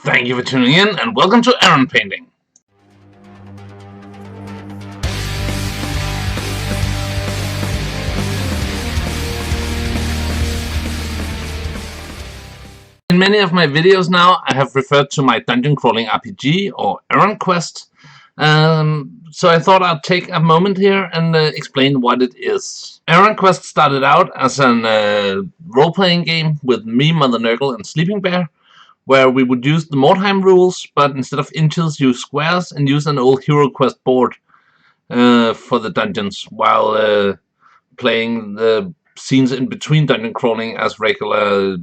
Thank you for tuning in, and welcome to Errant Painting. In many of my videos now, I have referred to my dungeon crawling RPG or Errant quest. So I thought I'd take a moment here and explain what it is. Errant Quest started out as a role-playing game with me, Mother Nurgle, and Sleeping Bear, where we would use the Mordheim rules, but instead of inches, use squares and use an old Hero Quest board for the dungeons, while playing the scenes in between dungeon crawling as regular,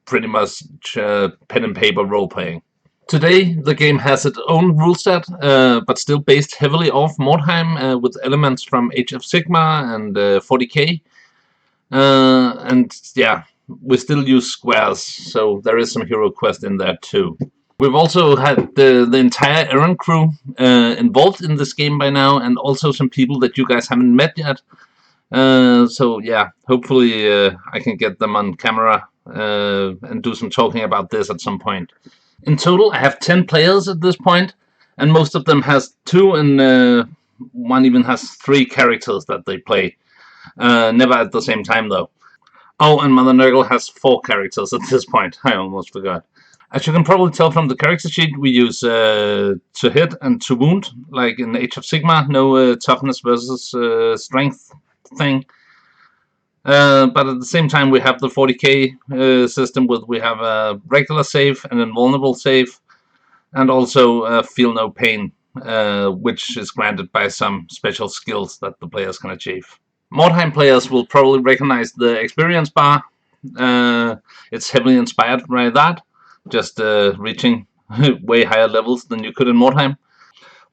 pretty much pen and paper role-playing. Today, the game has its own rule set, but still based heavily off Mordheim, with elements from Age of Sigmar and 40k. And yeah, we still use squares, so there is some Hero Quest in there too. We've also had the entire Errant crew involved in this game by now, and also some people that you guys haven't met yet. So yeah, hopefully I can get them on camera and do some talking about this at some point. In total, I have 10 players at this point, and most of them has 2 and one even has 3 characters that they play. Never at the same time though. Oh, and Mother Nurgle has 4 characters at this point. I almost forgot. As you can probably tell from the character sheet, we use to hit and to wound, like in Age of Sigmar. No toughness versus strength thing. But at the same time, we have the 40k system with we have a regular save, an invulnerable save, and also feel no pain, which is granted by some special skills that the players can achieve. Mordheim players will probably recognize the experience bar. It's heavily inspired by that, just reaching way higher levels than you could in Mordheim.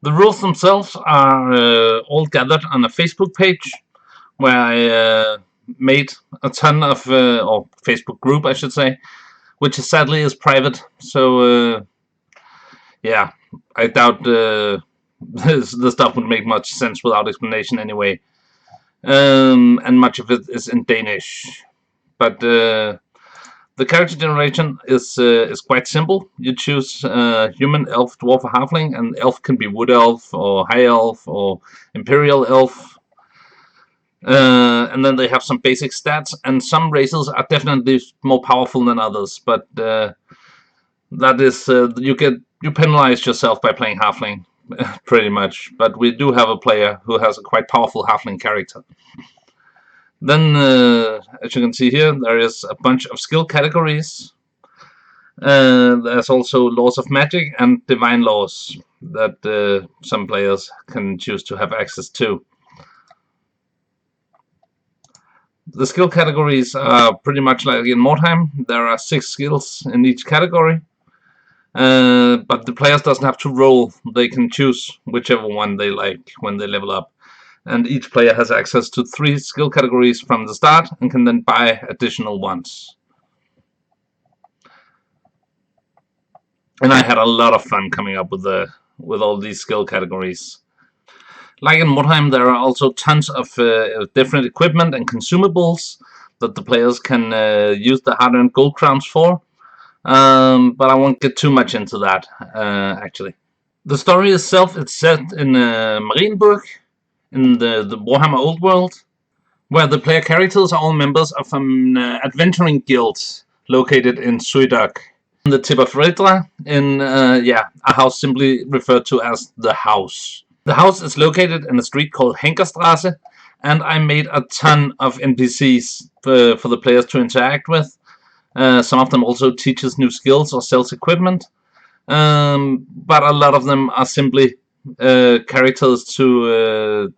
The rules themselves are all gathered on a Facebook page, where I made a ton of, or Facebook group I should say, which sadly is private, so yeah, I doubt the stuff would make much sense without explanation anyway, and much of it is in Danish, but the character generation is quite simple. You choose human, elf, dwarf, or halfling, and elf can be wood elf, or high elf, or imperial elf. And then they have some basic stats, and some races are definitely more powerful than others, but that is you penalize yourself by playing halfling pretty much. But we do have a player who has a quite powerful halfling character. Then as you can see here, there is a bunch of skill categories. There's also laws of magic and divine laws that some players can choose to have access to. The skill categories are pretty much like in Mordheim. There are 6 skills in each category, but the players doesn't have to roll. They can choose whichever one they like when they level up, and each player has access to 3 skill categories from the start and can then buy additional ones. And I had a lot of fun coming up with all these skill categories. Like in Mordheim, there are also tons of different equipment and consumables that the players can use the hard-earned gold crowns for, but I won't get too much into that, actually. The story itself is set in Marienburg, in the Warhammer Old World, where the player characters are all members of an adventuring guild located in Suidok, in the tip of Redra, in a house simply referred to as the House. The house is located in a street called Henkerstrasse, and I made a ton of NPCs for the players to interact with. Some of them also teaches new skills or sells equipment, but a lot of them are simply characters to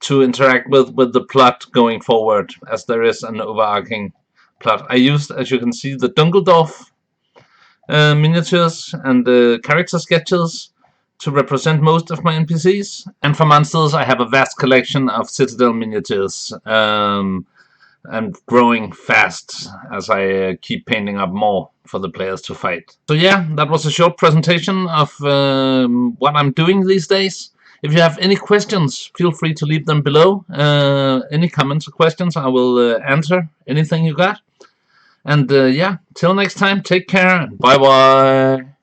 interact with the plot going forward, as there is an overarching plot. I used, as you can see, the Dunkeldorf miniatures and character sketches to represent most of my NPCs, and for monsters I have a vast collection of Citadel miniatures, and growing fast as I keep painting up more for the players to fight. So yeah, that was a short presentation of what I'm doing these days. If you have any questions, feel free to leave them below. Any comments or questions, I will answer anything you got. And yeah, till next time, take care, and bye bye.